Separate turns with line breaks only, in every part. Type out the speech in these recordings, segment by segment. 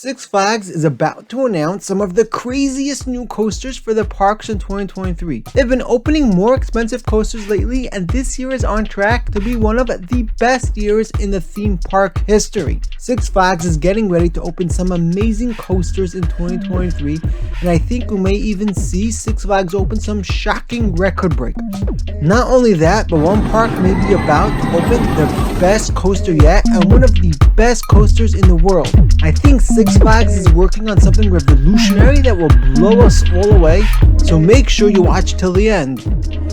Six Flags is about to announce some of the craziest new coasters for the parks in 2023. They've been opening more expensive coasters lately, and this year is on track to be one of the best years in the theme park history. Six Flags is getting ready to open some amazing coasters in 2023, and I think we may even see Six Flags open some shocking record breakers. Not only that, but one park may be about to open the best coaster yet and one of the best coasters in the world. I think Six Flags is working on something revolutionary that will blow us all away, so make sure you watch till the end,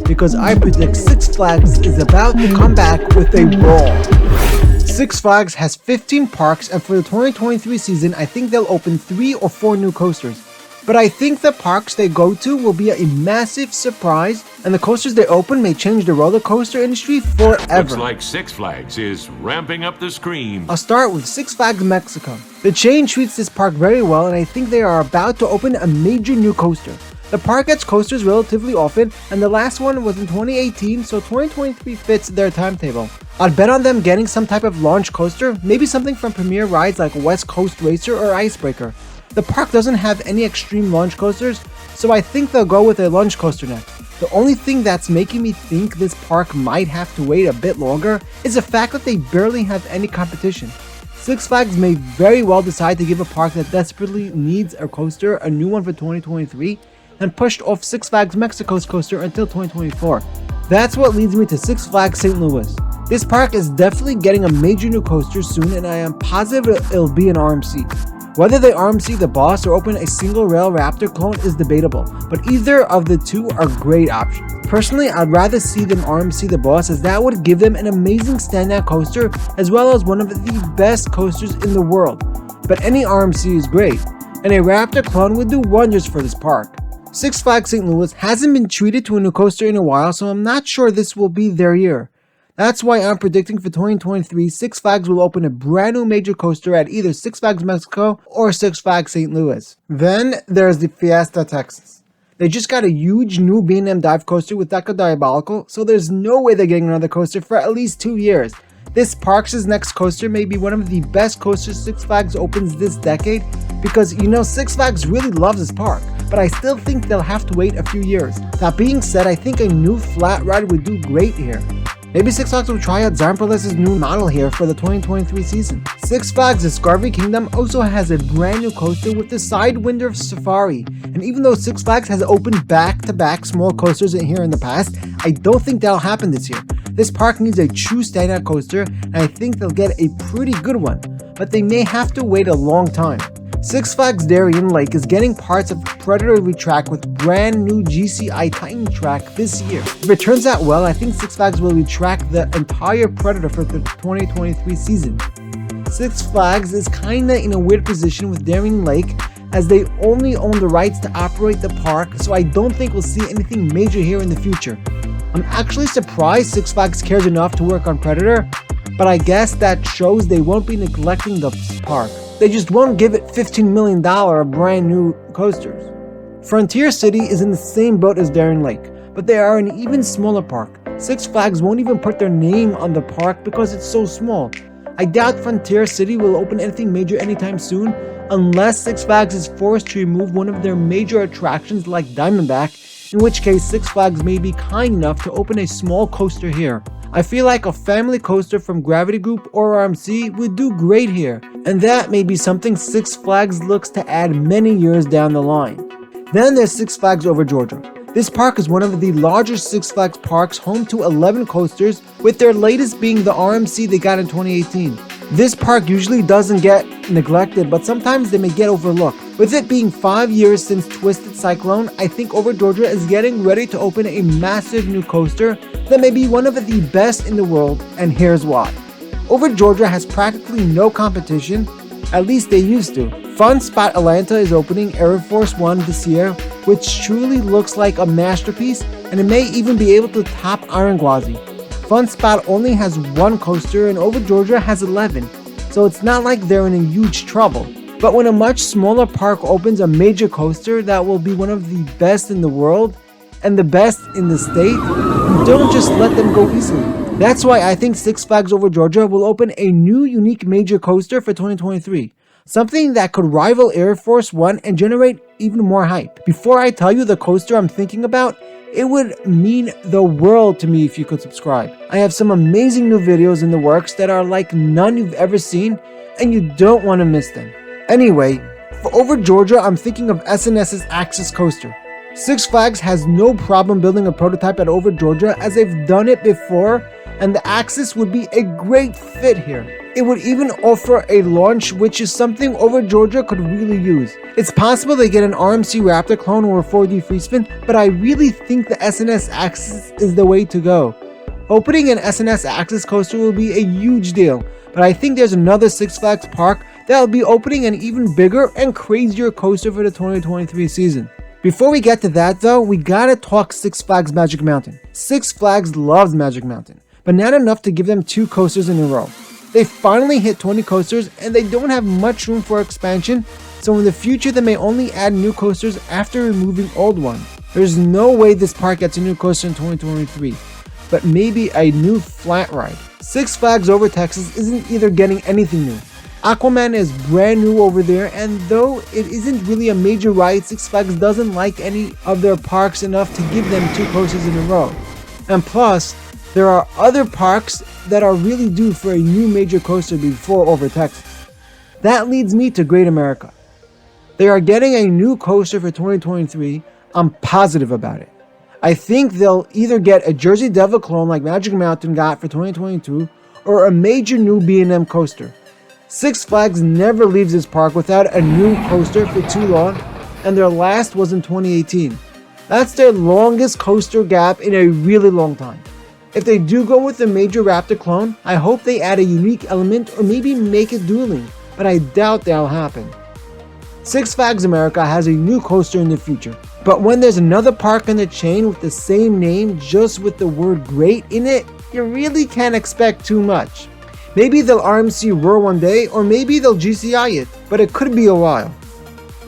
because I predict Six Flags is about to come back with a roar. Six Flags has 15 parks, and for the 2023 season, I think they'll open 3 or 4 new coasters. But I think the parks they go to will be a massive surprise, and the coasters they open may change the roller coaster industry forever.
Looks like Six Flags is ramping up the scream.
I'll start with Six Flags Mexico. The chain treats this park very well, and I think they are about to open a major new coaster. The park gets coasters relatively often, and the last one was in 2018, so 2023 fits their timetable. I'd bet on them getting some type of launch coaster, maybe something from premier rides like West Coast Racer or Icebreaker. The park doesn't have any extreme launch coasters, so I think they'll go with a launch coaster next. The only thing that's making me think this park might have to wait a bit longer is the fact that they barely have any competition. Six Flags may very well decide to give a park that desperately needs a coaster a new one for 2023 and pushed off Six Flags Mexico's coaster until 2024. That's what leads me to Six Flags St. Louis. This park is definitely getting a major new coaster soon, and I am positive it'll be an RMC. Whether they RMC the boss or open a single rail Raptor clone is debatable, but either of the two are great options. Personally, I'd rather see them RMC the boss, as that would give them an amazing standout coaster as well as one of the best coasters in the world. But any RMC is great, and a Raptor clone would do wonders for this park. Six Flags St. Louis hasn't been treated to a new coaster in a while, so I'm not sure this will be their year. That's why I'm predicting for 2023, Six Flags will open a brand new major coaster at either Six Flags Mexico or Six Flags St. Louis. Then there's the FIESTA Texas. They just got a huge new B&M dive coaster with Deco Diabolical, so there's no way they're getting another coaster for at least 2 years. This park's next coaster may be one of the best coasters Six Flags opens this decade, because Six Flags really loves this park, but I still think they'll have to wait a few years. That being said, I think a new flat ride would do great here. Maybe Six Flags will try out Zamperless' new model here for the 2023 season. Six Flags Discovery Kingdom also has a brand new coaster with the Sidewinder Safari, and even though Six Flags has opened back-to-back small coasters here in the past, I don't think that'll happen this year. This park needs a true standout coaster, and I think they'll get a pretty good one, but they may have to wait a long time. Six Flags Darien Lake is getting parts of Predator retrack with brand new GCI Titan track this year. If it turns out well, I think Six Flags will retrack the entire Predator for the 2023 season. Six Flags is kinda in a weird position with Darien Lake, as they only own the rights to operate the park, so I don't think we'll see anything major here in the future. I'm actually surprised Six Flags cares enough to work on Predator, but I guess that shows they won't be neglecting the park. They just won't give it $15 million of brand new coasters. Frontier City is in the same boat as Darien Lake, but they are an even smaller park. Six Flags won't even put their name on the park because it's so small. I doubt Frontier City will open anything major anytime soon, unless Six Flags is forced to remove one of their major attractions like Diamondback, in which case Six Flags may be kind enough to open a small coaster here. I feel like a family coaster from Gravity Group or RMC would do great here, and that may be something Six Flags looks to add many years down the line. Then there's Six Flags Over Georgia. This park is one of the largest Six Flags parks, home to 11 coasters, with their latest being the RMC they got in 2018. This park usually doesn't get neglected, but sometimes they may get overlooked. With it being 5 years since Twisted Cyclone, I think Over Georgia is getting ready to open a massive new coaster that may be one of the best in the world, and here's why. Over Georgia has practically no competition, at least they used to. Fun Spot Atlanta is opening Air Force One this year, which truly looks like a masterpiece, and it may even be able to top Iron Gwazi. Fun Spot only has 1 coaster and Over Georgia has 11, so it's not like they're in a huge trouble. But when a much smaller park opens a major coaster that will be one of the best in the world and the best in the state, you don't just let them go easily. That's why I think Six Flags Over Georgia will open a new unique major coaster for 2023. something that could rival Air Force One and generate even more hype. Before I tell you the coaster I'm thinking about, it would mean the world to me if you could subscribe. I have some amazing new videos in the works that are like none you've ever seen, and you don't want to miss them. Anyway, for over Georgia, I'm thinking of SNS's Axis Coaster. Six Flags has no problem building a prototype at Over Georgia as they've done it before, and the Axis would be a great fit here. It would even offer a launch, which is something Over Georgia could really use. It's possible they get an RMC Raptor clone or a 4D free spin, but I really think the SNS Axis is the way to go. Opening an SNS Axis coaster will be a huge deal, but I think there's another Six Flags park that will be opening an even bigger and crazier coaster for the 2023 season. Before we get to that though, we gotta talk Six Flags Magic Mountain. Six Flags loves Magic Mountain, but not enough to give them 2 coasters in a row. They finally hit 20 coasters and they don't have much room for expansion, so in the future they may only add new coasters after removing old ones. There's no way this park gets a new coaster in 2023, but maybe a new flat ride. Six Flags Over Texas isn't either getting anything new. Aquaman is brand new over there, and though it isn't really a major ride, Six Flags doesn't like any of their parks enough to give them 2 coasters in a row. And plus, there are other parks that are really due for a new major coaster before Over Texas. That leads me to Great America. They are getting a new coaster for 2023. I'm positive about it. I think they'll either get a Jersey Devil clone like Magic Mountain got for 2022 or a major new B&M coaster. Six Flags never leaves this park without a new coaster for too long, and their last was in 2018. That's their longest coaster gap in a really long time. If they do go with a major Raptor clone, I hope they add a unique element or maybe make it dueling, but I doubt that'll happen. Six Flags America has a new coaster in the future, but when there's another park in the chain with the same name just with the word great in it, you really can't expect too much. Maybe they'll RMC Roar one day, or maybe they'll GCI it, but it could be a while.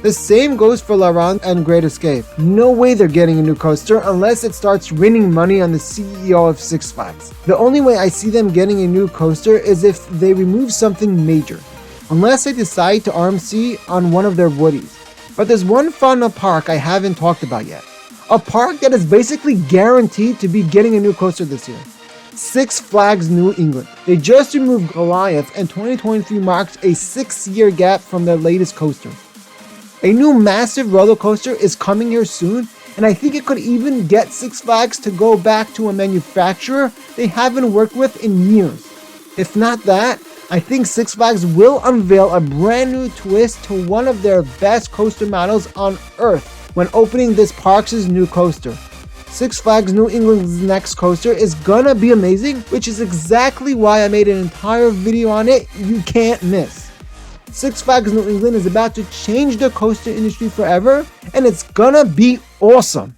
The same goes for La Ronde and Great Escape. No way they're getting a new coaster unless it starts raining money on the CEO of Six Flags. The only way I see them getting a new coaster is if they remove something major, unless they decide to RMC on one of their woodies. But there's one fun park I haven't talked about yet. A park that is basically guaranteed to be getting a new coaster this year. Six Flags New England. They just removed Goliath, and 2023 marks a 6-year gap from their latest coaster. A new massive roller coaster is coming here soon, and I think it could even get Six Flags to go back to a manufacturer they haven't worked with in years. If not that, I think Six Flags will unveil a brand new twist to one of their best coaster models on Earth when opening this park's new coaster. Six Flags New England's next coaster is gonna be amazing, which is exactly why I made an entire video on it you can't miss. Six Flags New England is about to change the coaster industry forever, and it's gonna be awesome.